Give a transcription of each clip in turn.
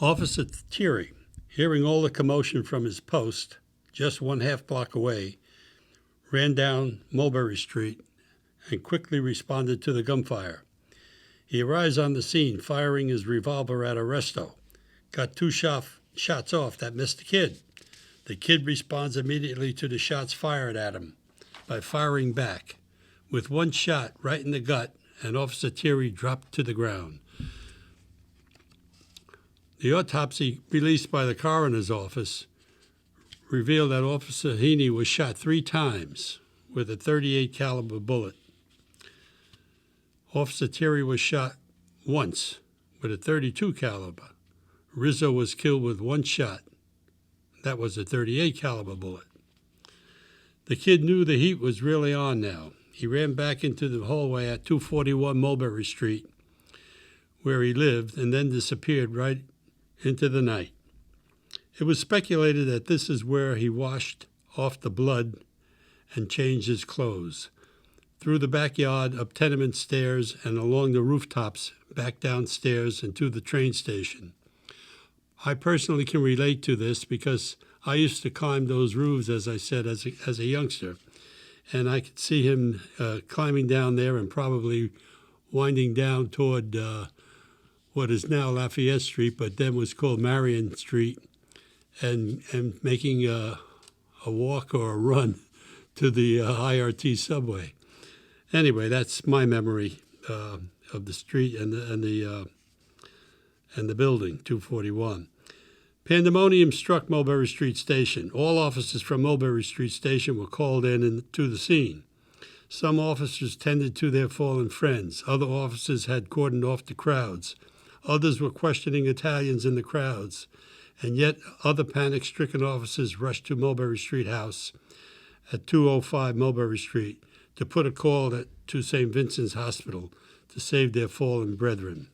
Officer Thierry, hearing all the commotion from his post, just 1/2 block away, ran down Mulberry Street and quickly responded to the gunfire. He arrives on the scene, firing his revolver at Arresto. Got two shots off that missed the kid. The kid responds immediately to the shots fired at him by firing back. With one shot right in the gut, and Officer Thierry dropped to the ground. The autopsy released by the coroner's office revealed that Officer Heaney was shot 3 times with a .38 caliber bullet. Officer Thierry was shot once with a .32 caliber. Rizzo was killed with one shot. That was a .38 caliber bullet. The kid knew the heat was really on now. He ran back into the hallway at 241 Mulberry Street, where he lived, and then disappeared right into the night. It was speculated that this is where he washed off the blood and changed his clothes. Through the backyard, up tenement stairs, and along the rooftops, back downstairs and to the train station. I personally can relate to this because I used to climb those roofs, as I said, as a youngster. And I could see him climbing down there and probably winding down toward what is now Lafayette Street, but then was called Marion Street, and making a walk or a run to the IRT subway. Anyway, that's my memory of the street and the building, 241. Pandemonium struck Mulberry Street Station. All officers from Mulberry Street Station were called in to the scene. Some officers tended to their fallen friends. Other officers had cordoned off the crowds. Others were questioning Italians in the crowds. And yet other panic-stricken officers rushed to Mulberry Street House at 205 Mulberry Street to put a call to St. Vincent's Hospital to save their fallen brethren.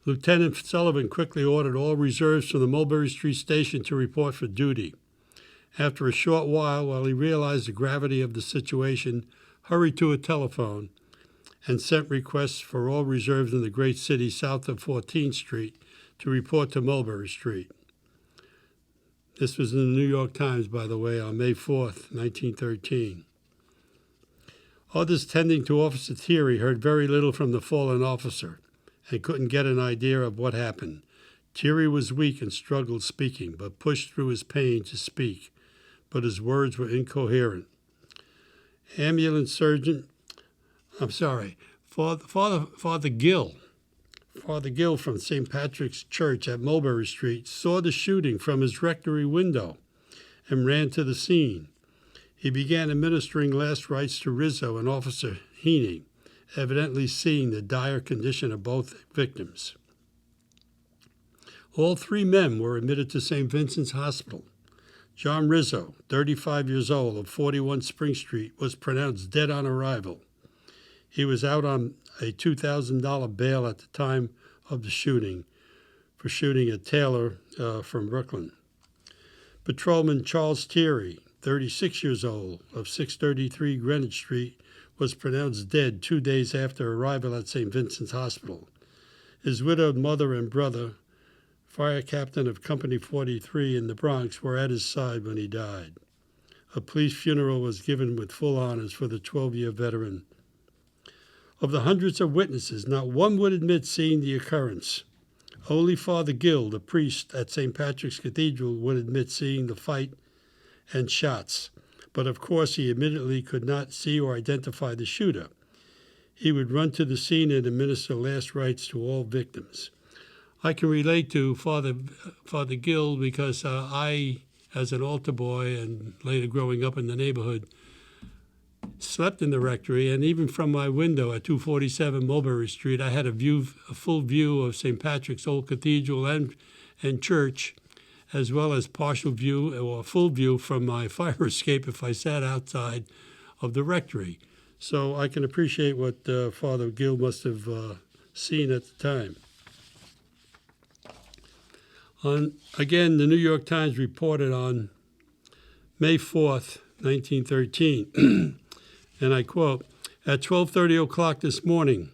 Lieutenant Sullivan quickly ordered all reserves from the Mulberry Street Station to report for duty. After a short while he realized the gravity of the situation, hurried to a telephone and sent requests for all reserves in the great city south of 14th Street to report to Mulberry Street. This was in the New York Times, by the way, on May 4th, 1913. Others tending to Officer Thierry heard very little from the fallen officer and couldn't get an idea of what happened. Thierry was weak and struggled speaking, but pushed through his pain to speak, but his words were incoherent. Father Gill from St. Patrick's Church at Mulberry Street saw the shooting from his rectory window and ran to the scene. He began administering last rites to Rizzo and Officer Heaney, evidently seeing the dire condition of both victims. All 3 men were admitted to St. Vincent's Hospital. John Rizzo, 35 years old, of 41 Spring Street, was pronounced dead on arrival. He was out on a $2,000 bail at the time of the shooting for shooting at Taylor from Brooklyn. Patrolman Charles Thierry, 36 years old, of 633 Greenwich Street, was pronounced dead 2 days after arrival at St. Vincent's Hospital. His widowed mother and brother, fire captain of Company 43 in the Bronx, were at his side when he died. A police funeral was given with full honors for the 12-year veteran. Of the hundreds of witnesses, not one would admit seeing the occurrence. Only Father Gill, the priest at St. Patrick's Cathedral, would admit seeing the fight and shots. But of course he admittedly could not see or identify the shooter. He would run to the scene and administer last rites to all victims. I can relate to Father Gill because I, as an altar boy and later growing up in the neighborhood, slept in the rectory, and even from my window at 247 Mulberry Street, I had a full view of St. Patrick's Old Cathedral and church, as well as partial view or full view from my fire escape if I sat outside of the rectory. So I can appreciate what Father Gill must have seen at the time. Again, the New York Times reported on May 4th, 1913, and I quote, "At 12:30 o'clock this morning,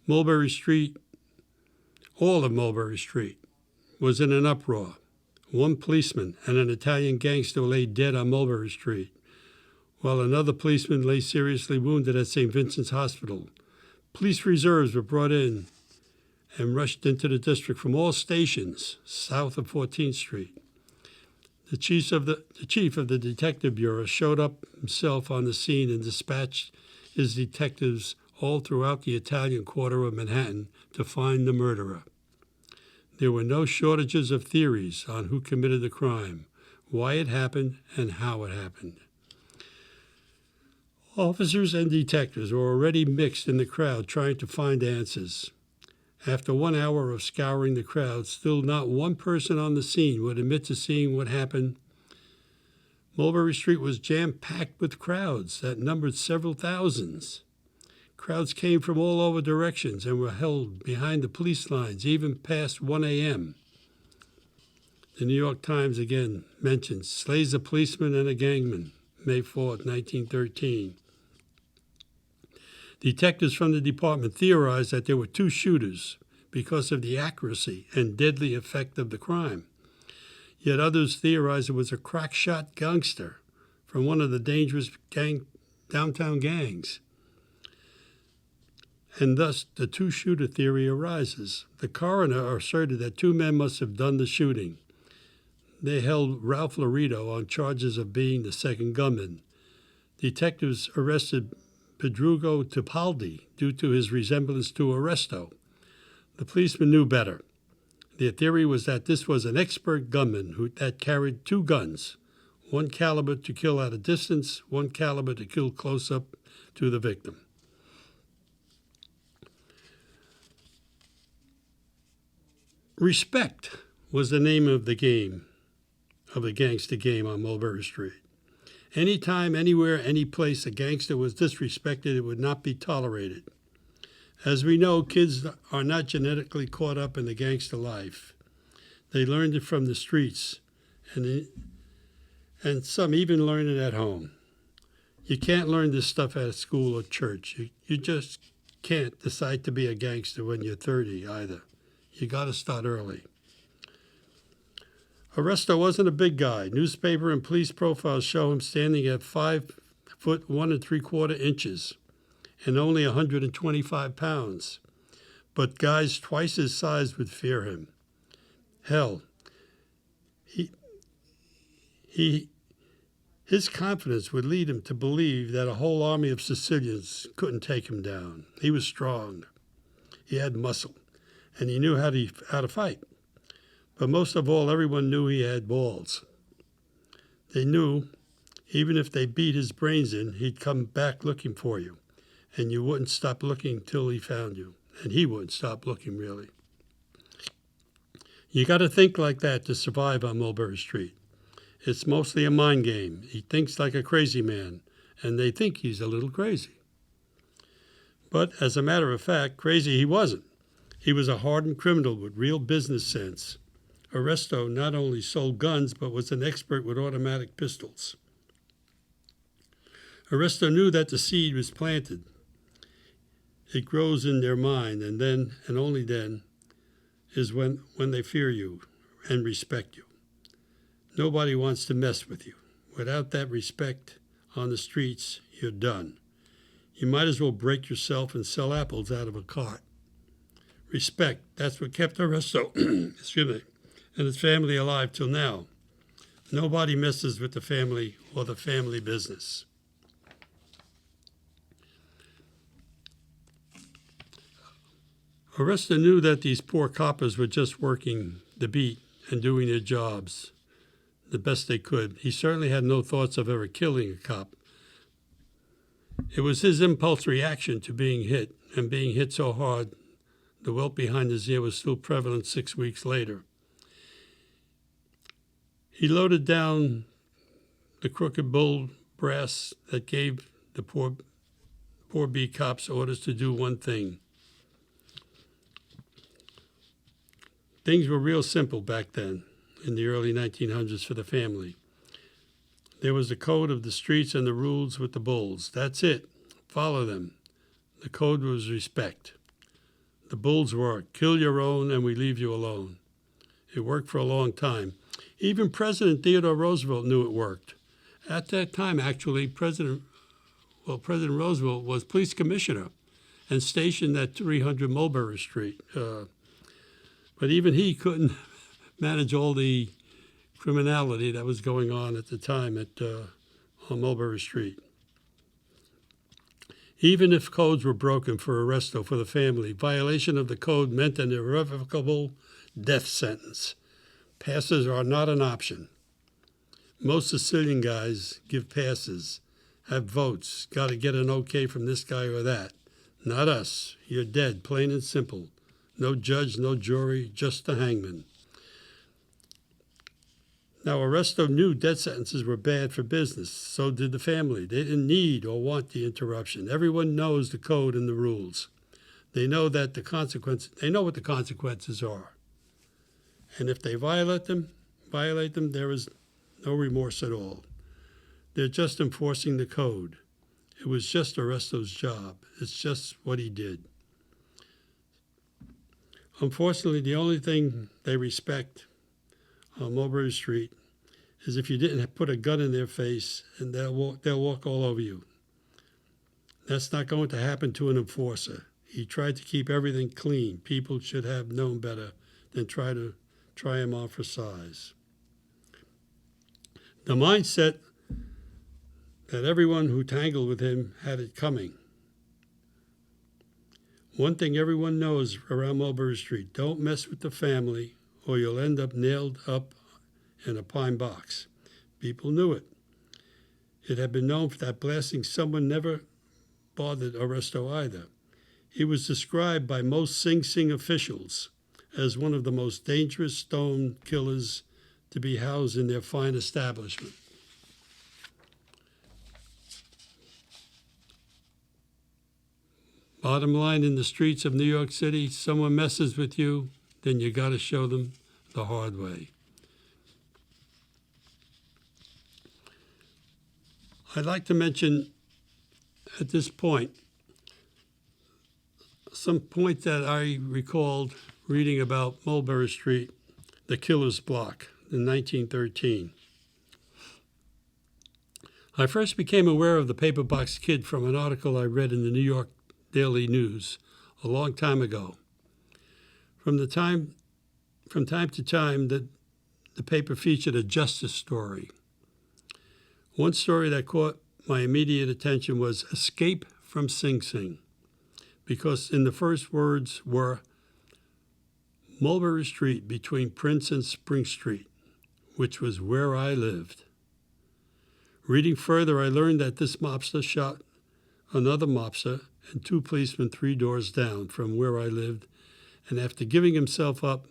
Mulberry Street All of Mulberry Street was in an uproar. One policeman and an Italian gangster lay dead on Mulberry Street, while another policeman lay seriously wounded at St. Vincent's Hospital. Police reserves were brought in and rushed into the district from all stations south of 14th Street. The chief of the Detective Bureau showed up himself on the scene and dispatched his detectives all throughout the Italian quarter of Manhattan to find the murderer. There were no shortages of theories on who committed the crime, why it happened, and how it happened. Officers and detectives were already mixed in the crowd trying to find answers. After 1 hour of scouring the crowd, still not one person on the scene would admit to seeing what happened. Mulberry Street was jam-packed with crowds that numbered several thousands. Crowds came from all over directions and were held behind the police lines even past 1 a.m. The New York Times again mentions slays a policeman and a gangman, May 4, 1913. Detectives from the department theorized that there were two shooters because of the accuracy and deadly effect of the crime. Yet others theorized it was a crack-shot gangster from one of the dangerous downtown gangs. And thus the two-shooter theory arises. The coroner asserted that two men must have done the shooting. They held Ralph Laredo on charges of being the second gunman. Detectives arrested Pedrugo Tipaldi due to his resemblance to Arresto. The policeman knew better. Their theory was that this was an expert gunman that carried two guns, one caliber to kill at a distance, one caliber to kill close up to the victim. Respect was the name of the game, of the gangster game on Mulberry Street. Anytime, anywhere, any place a gangster was disrespected, it would not be tolerated. As we know, kids are not genetically caught up in the gangster life. They learned it from the streets, and some even learn it at home. You can't learn this stuff at school or church. You just can't decide to be a gangster when you're 30 either. You got to start early. Arresto wasn't a big guy. Newspaper and police profiles show him standing at 5 foot 1 3/4 inches and only 125 pounds. But guys twice his size would fear him. Hell, his confidence would lead him to believe that a whole army of Sicilians couldn't take him down. He was strong. He had muscle, and he knew how to fight. But most of all, everyone knew he had balls. They knew even if they beat his brains in, he'd come back looking for you, and you wouldn't stop looking till he found you, and he wouldn't stop looking, really. You got to think like that to survive on Mulberry Street. It's mostly a mind game. He thinks like a crazy man, and they think he's a little crazy. But as a matter of fact, crazy he wasn't. He was a hardened criminal with real business sense. Arresto not only sold guns, but was an expert with automatic pistols. Arresto knew that the seed was planted. It grows in their mind, and then, and only then, is when they fear you and respect you. Nobody wants to mess with you. Without that respect on the streets, you're done. You might as well break yourself and sell apples out of a cart. Respect, that's what kept Arresto and his family alive till now. Nobody messes with the family or the family business. Arresto knew that these poor coppers were just working the beat and doing their jobs the best they could. He certainly had no thoughts of ever killing a cop. It was his impulse reaction to being hit, and being hit so hard, the welt behind his ear was still prevalent 6 weeks later. He loaded down the crooked bull brass that gave the poor B cops orders to do one thing. Things were real simple back then, in the early 1900s, for the family. There was a code of the streets and the rules with the bulls. That's it. Follow them. The code was respect. The bulls were, kill your own and we leave you alone. It worked for a long time. Even President Theodore Roosevelt knew it worked. At that time, actually, President Roosevelt was police commissioner and stationed at 300 Mulberry Street. But even he couldn't manage all the criminality that was going on at the time on Mulberry Street. Even if codes were broken for arrest or for the family, violation of the code meant an irrevocable death sentence. Passes are not an option. Most Sicilian guys give passes, have votes, got to get an okay from this guy or that. Not us. You're dead, plain and simple. No judge, no jury, just the hangman. Now, Arresto knew death sentences were bad for business. So did the family. They didn't need or want the interruption. Everyone knows the code and the rules. They know that they know what the consequences are. And if they violate them, there is no remorse at all. They're just enforcing the code. It was just Arresto's job. It's just what he did. Unfortunately, the only thing they respect on Mulberry Street is if you didn't put a gun in their face, and they'll walk all over you. That's not going to happen to an enforcer. He tried to keep everything clean. People should have known better than try him on for size. The mindset that everyone who tangled with him had it coming. One thing everyone knows around Mulberry Street, don't mess with the family or you'll end up nailed up in a pine box. People knew it. It had been known that blasting someone never bothered Arresto either. He was described by most Sing Sing officials as one of the most dangerous stone killers to be housed in their fine establishment. Bottom line, in the streets of New York City, someone messes with you, then you got to show them the hard way. I'd like to mention at this point some point that I recalled reading about Mulberry Street, the Killer's Block, in 1913. I first became aware of the Paper Box Kid from an article I read in the New York Daily News a long time ago. From time to time, the paper featured a justice story. One story that caught my immediate attention was Escape from Sing Sing, because in the first words were Mulberry Street between Prince and Spring Street, which was where I lived. Reading further, I learned that this mobster shot another mobster and two policemen 3 doors down from where I lived, and after giving himself up,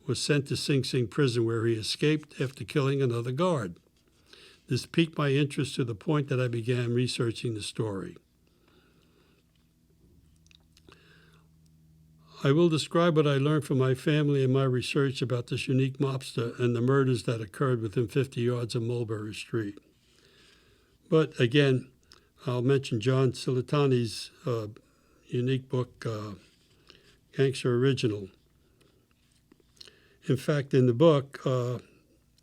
was sent to Sing Sing prison where he escaped after killing another guard. This piqued my interest to the point that I began researching the story. I will describe what I learned from my family and my research about this unique mobster and the murders that occurred within 50 yards of Mulberry Street. But again, I'll mention John Silitani's unique book, Gangster Original. In fact, in the book,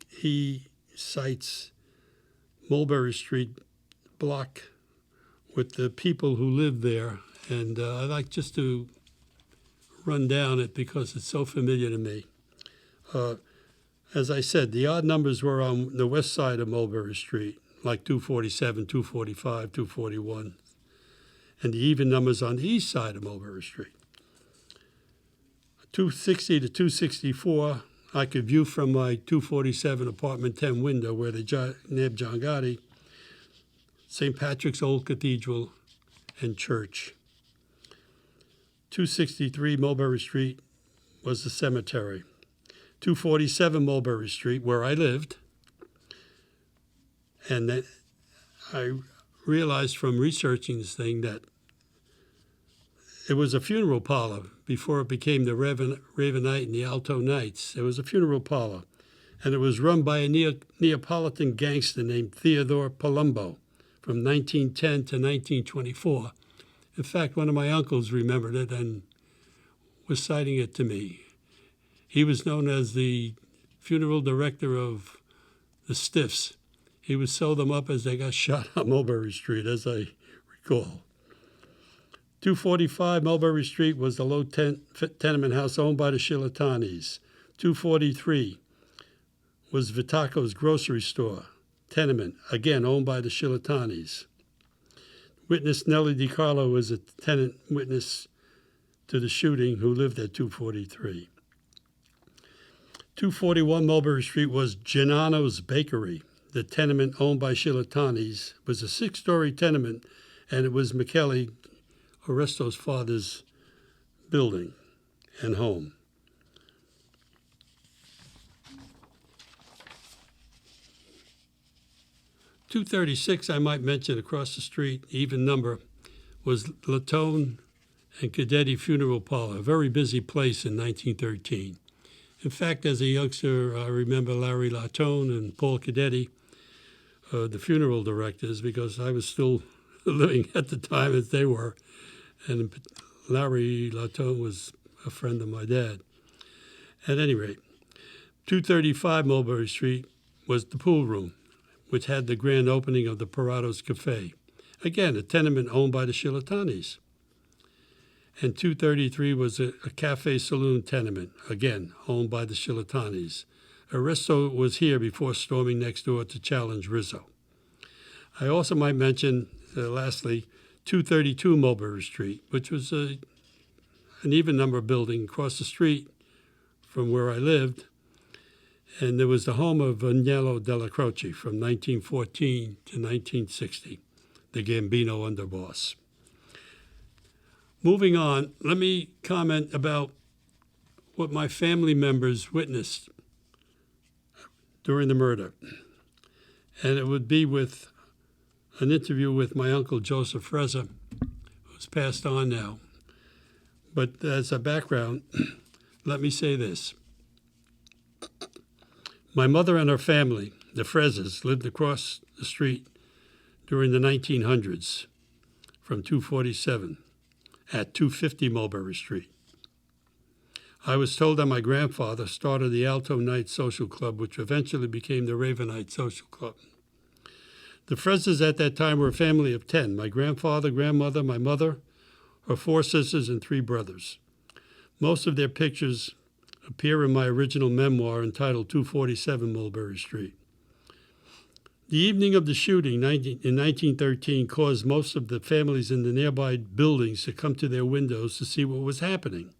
he cites Mulberry Street block with the people who lived there, and I'd like just to run down it because it's so familiar to me. As I said, the odd numbers were on the west side of Mulberry Street, like 247, 245, 241, and the even numbers on the east side of Mulberry Street. 260 to 264, I could view from my 247 apartment 10 window where they nabbed John Gotti, St. Patrick's Old Cathedral and Church. 263 Mulberry Street was the cemetery. 247 Mulberry Street, where I lived, and then I realized from researching this thing that it was a funeral parlor before it became the Ravenite and the Alto Knights. It was a funeral parlor, and it was run by a Neapolitan gangster named Theodore Palumbo from 1910 to 1924. In fact, one of my uncles remembered it and was citing it to me. He was known as the funeral director of the Stiffs. He would sew them up as they got shot on Mulberry Street, as I recall. 245 Mulberry Street was the low tenement house owned by the Shillitanis. 243 was Vitaco's grocery store, tenement, again owned by the Shillitanis. Witness Nellie DiCarlo was a tenant witness to the shooting who lived at 243. 241 Mulberry Street was Giannano's Bakery. The tenement owned by Shillitanis was a 6-story tenement, and it was Michele Oresto's father's building and home. .236, I might mention, across the street, even number, was Latone and Cadetti Funeral Parlor, a very busy place in 1913. In fact, as a youngster, I remember Larry Latone and Paul Cadetti, the funeral directors, because I was still living at the time as they were. And Larry Latone was a friend of my dad. At any rate, 235 Mulberry Street was the pool room, which had the grand opening of the Parato's Cafe. Again, a tenement owned by the Shillitanis. And 233 was a cafe saloon tenement, again, owned by the Shillitanis. Oresto was here before storming next door to challenge Rizzo. I also might mention, lastly, 232 Mulberry Street, which was an even number building across the street from where I lived. And it was the home of Agnello Della Croce from 1914 to 1960, the Gambino underboss. Moving on, let me comment about what my family members witnessed during the murder. And it would be with an interview with my uncle Joseph Frezza, who's passed on now. But as a background, let me say this. My mother and her family, the Frezzas, lived across the street during the 1900s from 247 at 250 Mulberry Street. I was told that my grandfather started the Alto Night Social Club, which eventually became the Ravenite Social Club. The Frezzas at that time were a family of 10, my grandfather, grandmother, my mother, her 4 sisters, and 3 brothers. Most of their pictures appear in my original memoir entitled 247 Mulberry Street. The evening of the shooting in 1913 caused most of the families in the nearby buildings to come to their windows to see what was happening.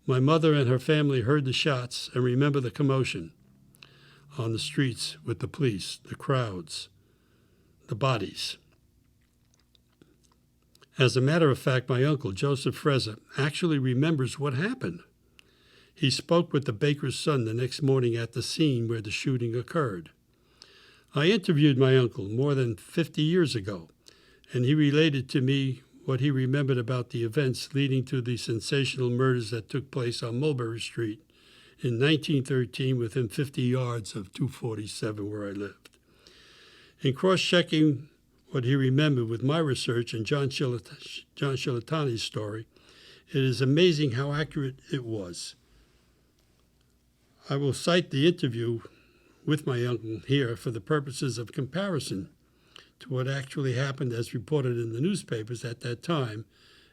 My mother and her family heard the shots and remember the commotion on the streets with the police, the crowds, the bodies. As a matter of fact, my uncle, Joseph Frezza, actually remembers what happened. He spoke with the baker's son the next morning at the scene where the shooting occurred. I interviewed my uncle more than 50 years ago, and he related to me what he remembered about the events leading to the sensational murders that took place on Mulberry Street in 1913 within 50 yards of 247 where I lived. In cross-checking what he remembered with my research and John Shillitani's story, it is amazing how accurate it was. I will cite the interview with my uncle here for the purposes of comparison to what actually happened as reported in the newspapers at that time,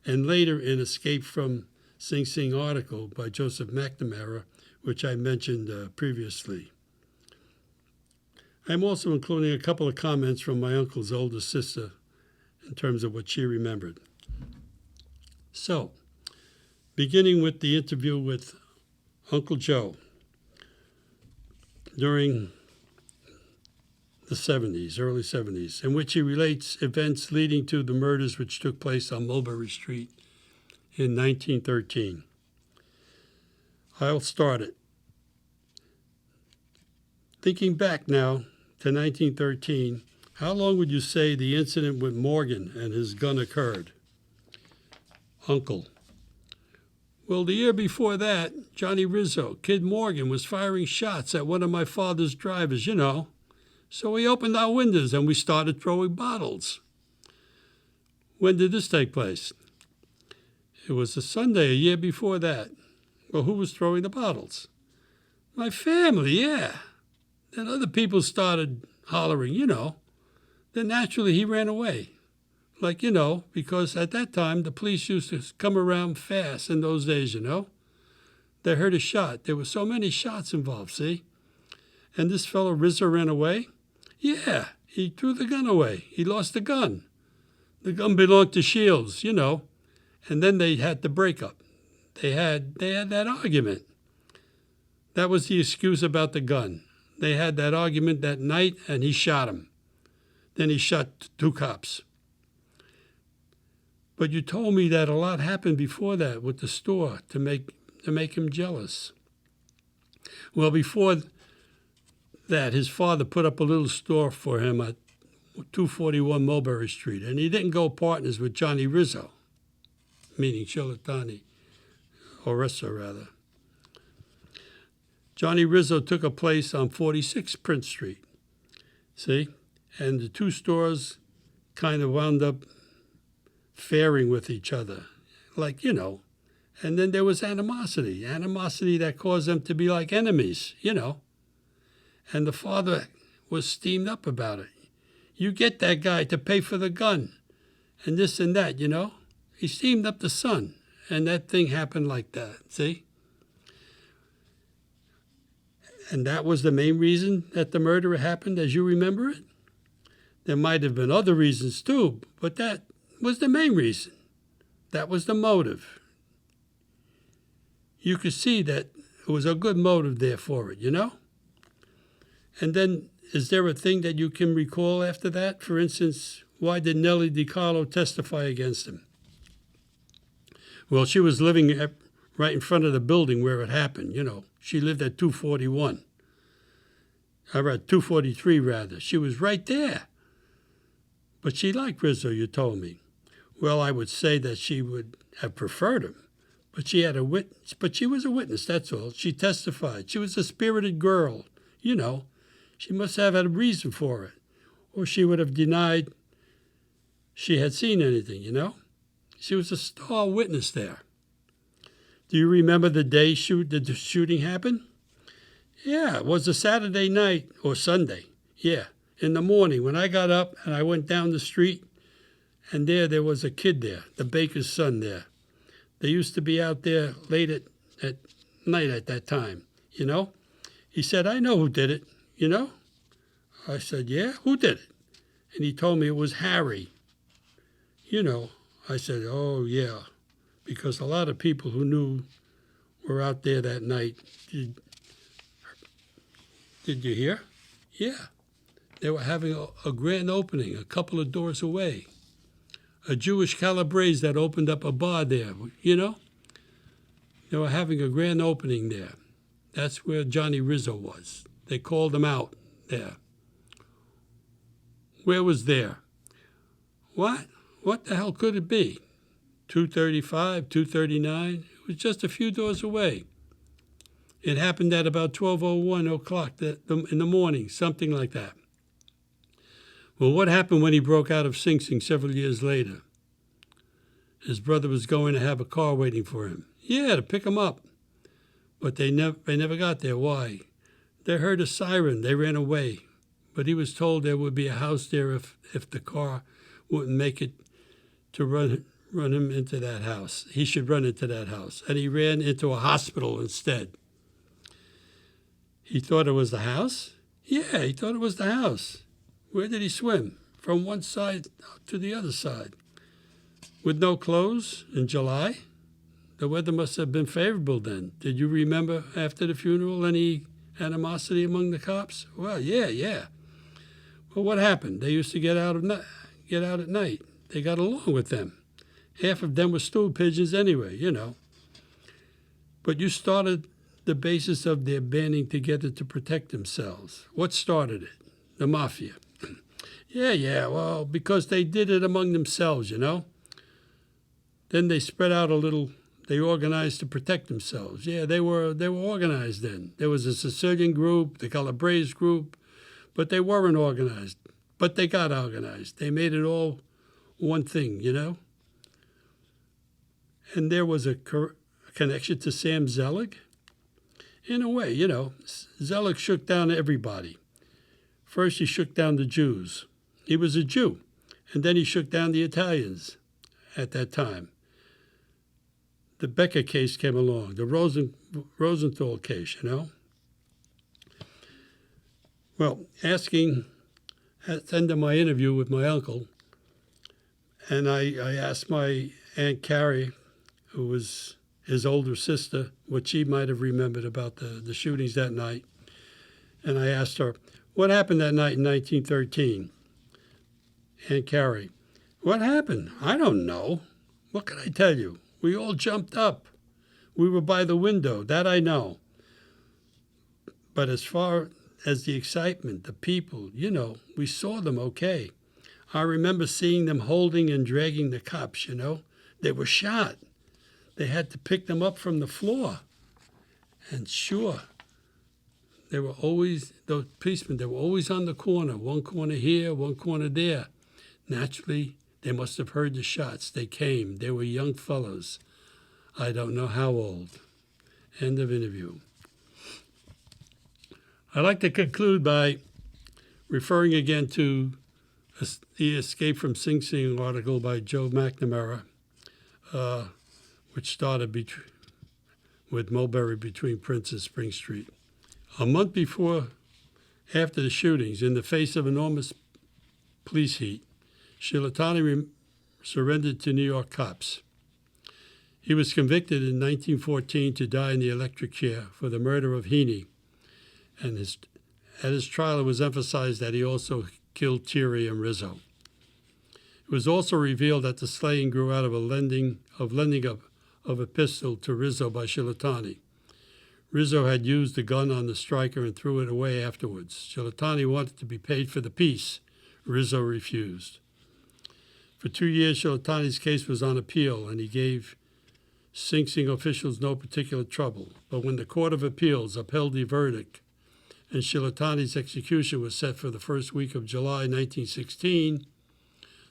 and later in Escape from Sing Sing article by Joseph McNamara, which I mentioned previously. I'm also including a couple of comments from my uncle's older sister in terms of what she remembered. So, beginning with the interview with Uncle Joe during the 70s, early 70s, in which he relates events leading to the murders which took place on Mulberry Street in 1913. I'll start it. Thinking back now to 1913, how long would you say the incident with Morgan and his gun occurred? Uncle: well, the year before that, Johnny Rizzo, Kid Morgan, was firing shots at one of my father's drivers, you know. So we opened our windows and we started throwing bottles. When did this take place? It was a Sunday a year before that. Well, who was throwing the bottles? My family, yeah. Then other people started hollering, Then naturally he ran away. Because at that time the police used to come around fast in those days, They heard a shot. There were so many shots involved, see? And this fellow Rizzo ran away? Yeah, he threw the gun away. He lost the gun. The gun belonged to Shields, And then they had the breakup. They had that argument. That was the excuse about the gun. They had that argument that night, and he shot him. Then he shot 2 cops. But you told me that a lot happened before that with the store to make him jealous. Well, before that, his father put up a little store for him at 241 Mulberry Street, and he didn't go partners with Johnny Rizzo, meaning Chilatani, or Rizzo rather. Johnny Rizzo took a place on 46 Prince Street, see? And the 2 stores kind of wound up faring with each other, And then there was animosity that caused them to be like enemies, And the father was steamed up about it. You get that guy to pay for the gun and this and that, He steamed up the son, and that thing happened like that, see? And that was the main reason that the murder happened as you remember it? There might have been other reasons too, but that was the main reason. That was the motive. You could see that it was a good motive there for it, And then, is there a thing that you can recall after that? For instance, why did Nellie DiCarlo testify against him? Well, she was living right in front of the building where it happened, She lived at 241. Or at 243, rather. She was right there. But she liked Rizzo, you told me. Well, I would say that she would have preferred him. But she had a witness. But she was a witness, that's all. She testified. She was a spirited girl, She must have had a reason for it. Or she would have denied she had seen anything, She was a star witness there. Do you remember the day the shooting happened? Yeah, it was a Saturday night or Sunday. Yeah, in the morning when I got up and I went down the street, and there was a kid there, the baker's son there. They used to be out there late at night at that time, He said, I know who did it, I said, yeah, who did it? And he told me it was Harry. I said, oh, yeah, because a lot of people who knew were out there that night. Did you hear? Yeah. They were having a grand opening a couple of doors away. A Jewish Calabrese that opened up a bar there, They were having a grand opening there. That's where Johnny Rizzo was. They called him out there. Where was there? What? What the hell could it be? 235, 239? It was just a few doors away. It happened at about 12:01 o'clock in the morning, something like that. Well, what happened when he broke out of Sing Sing several years later? His brother was going to have a car waiting for him. Yeah, to pick him up. But they never got there. Why? They heard a siren. They ran away. But he was told there would be a house there if the car wouldn't make it to run him into that house. He should run into that house. And he ran into a hospital instead. He thought it was the house? Yeah, he thought it was the house. Where did he swim? From one side to the other side. With no clothes in July? The weather must have been favorable then. Did you remember after the funeral any animosity among the cops? Well, yeah. Well, what happened? They used to get out at night. They got along with them. Half of them were stool pigeons anyway, But you started the basis of their banding together to protect themselves. What started it? The mafia. Yeah, well, because they did it among themselves, Then they spread out a little. They organized to protect themselves. Yeah, they were organized then. There was a Sicilian group, the Calabrese group, but they weren't organized. But they got organized. They made it all one thing, And there was a connection to Sam Zelig. In a way, Zelig shook down everybody. First, he shook down the Jews. He was a Jew. And then he shook down the Italians at that time. The Becker case came along, the Rosenthal case, Well, at the end of my interview with my uncle, and I asked my Aunt Carrie, who was his older sister, what she might have remembered about the shootings that night. And I asked her, what happened that night in 1913? Aunt Carrie, what happened? I don't know. What can I tell you? We all jumped up. We were by the window. That I know. But as far as the excitement, the people, we saw them okay. I remember seeing them holding and dragging the cops, They were shot. They had to pick them up from the floor. And sure, those policemen, they were always on the corner, one corner here, one corner there. Naturally, they must have heard the shots. They came. They were young fellows. I don't know how old. End of interview. I'd like to conclude by referring again to the Escape from Sing Sing article by Joe McNamara, which started with Mulberry between Prince and Spring Street. A month after the shootings, in the face of enormous police heat, Shilatani surrendered to New York cops. He was convicted in 1914 to die in the electric chair for the murder of Heaney, and at his trial it was emphasized that he also killed Thierry and Rizzo. It was also revealed that the slaying grew out of lending of a pistol to Rizzo by Shilatani. Rizzo had used the gun on the striker and threw it away afterwards. Shilatani wanted to be paid for the piece. Rizzo refused. For 2 years, Shilatani's case was on appeal, and he gave Sing Sing officials no particular trouble. But when the Court of Appeals upheld the verdict and Shilatani's execution was set for the first week of July 1916,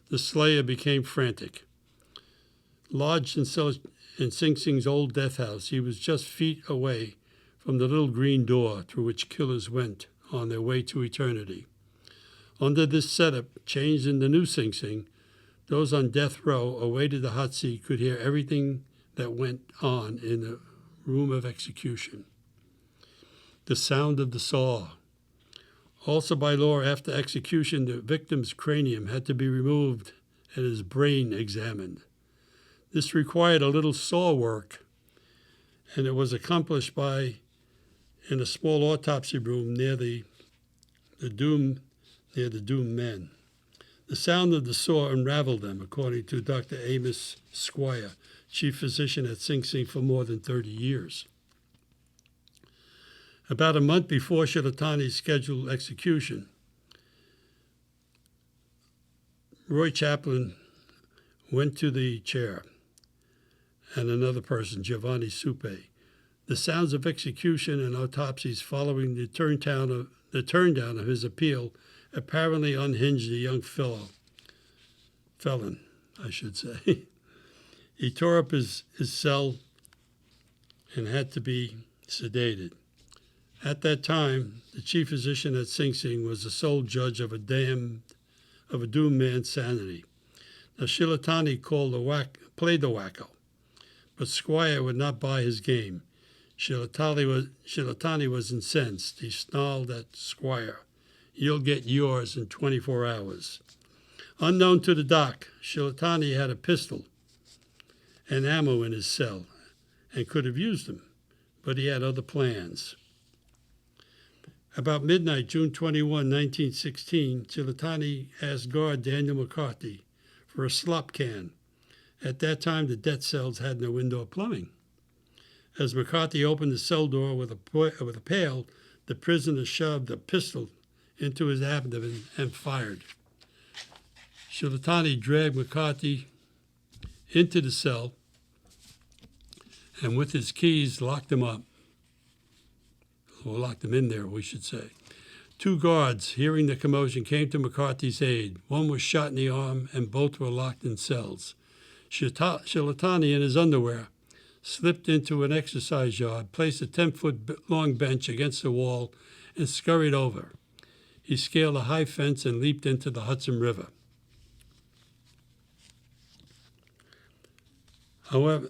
the slayer became frantic. Lodged in Sing Sing's old death house, he was just feet away from the little green door through which killers went on their way to eternity. Under this setup, changed in the new Sing Sing, those on death row awaited the hot seat could hear everything that went on in the room of execution. The sound of the saw. Also by law, after execution, the victim's cranium had to be removed and his brain examined. This required a little saw work, and it was accomplished in a small autopsy room near the doomed men. The sound of the saw unraveled them, according to Dr. Amos Squire, chief physician at Sing Sing for more than 30 years. About a month before Shilatani's scheduled execution, Roy Chaplin went to the chair, and another person, Giovanni Supe. The sounds of execution and autopsies following the turndown of his appeal apparently unhinged the young felon, I should say. He tore up his cell and had to be sedated. At that time, the chief physician at Sing Sing was the sole judge of a doomed man's sanity. Now, Shilatani played the wacko, but Squire would not buy his game. Shilatani was incensed. He snarled at Squire, "You'll get yours in 24 hours." Unknown to the doc, Shilatani had a pistol and ammo in his cell and could have used them, but he had other plans. About midnight, June 21, 1916, Shilatani asked guard Daniel McCarthy for a slop can. At that time, the death cells had no indoor plumbing. As McCarthy opened the cell door with a pail, the prisoner shoved a pistol into his abdomen and fired. Shilatani dragged McCarthy into the cell and with his keys locked him up. Or locked him in there, we should say. 2 guards, hearing the commotion, came to McCarthy's aid. One was shot in the arm, and both were locked in cells. Shilatani, in his underwear, slipped into an exercise yard, placed a 10-foot long bench against the wall, and scurried over. He scaled a high fence and leaped into the Hudson River. However,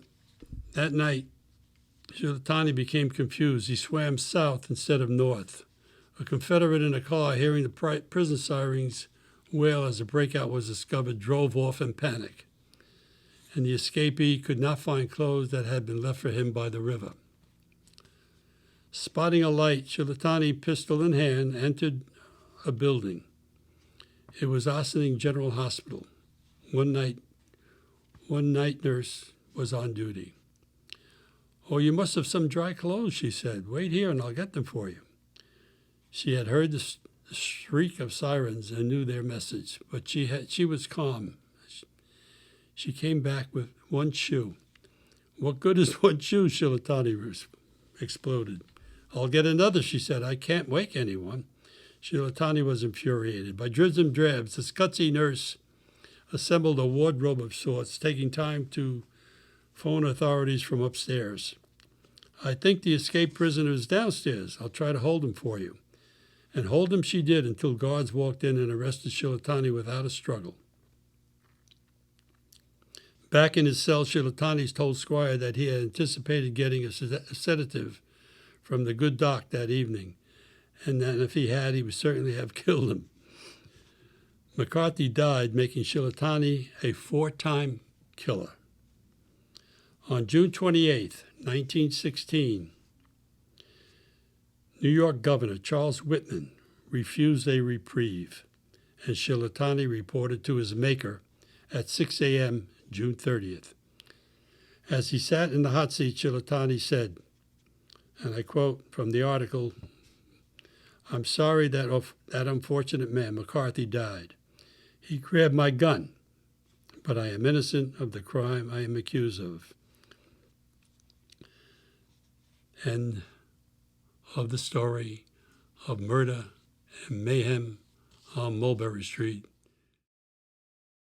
that night, Shilatani became confused. He swam south instead of north. A Confederate in a car, hearing the prison sirens wail as a breakout was discovered, drove off in panic, and the escapee could not find clothes that had been left for him by the river. Spotting a light, Shilatani, pistol in hand, entered a building. It was Ossining General Hospital. One night nurse was on duty. "Oh, you must have some dry clothes," she said. "Wait here and I'll get them for you." She had heard the shriek of sirens and knew their message, but she was calm. She came back with one shoe. "What good is one shoe?" Shilatani exploded. "I'll get another," she said. "I can't wake anyone." Shilatani was infuriated. By dribs and drabs, the gutsy nurse assembled a wardrobe of sorts, taking time to phone authorities from upstairs. "I think the escaped prisoner is downstairs. I'll try to hold him for you." And hold him she did until guards walked in and arrested Shilatani without a struggle. Back in his cell, Shilatani told Squire that he had anticipated getting a sedative from the good doc that evening, and that if he had, he would certainly have killed him. McCarthy died, making Shilatani a 4-time killer. On June 28, 1916, New York Governor Charles Whitman refused a reprieve, and Shilatani reported to his maker at 6 a.m. June 30th. As he sat in the hot seat, Shilatani said, and I quote from the article, "I'm sorry that unfortunate man, McCarthy, died. He grabbed my gun, but I am innocent of the crime I am accused of." End of the story of murder and mayhem on Mulberry Street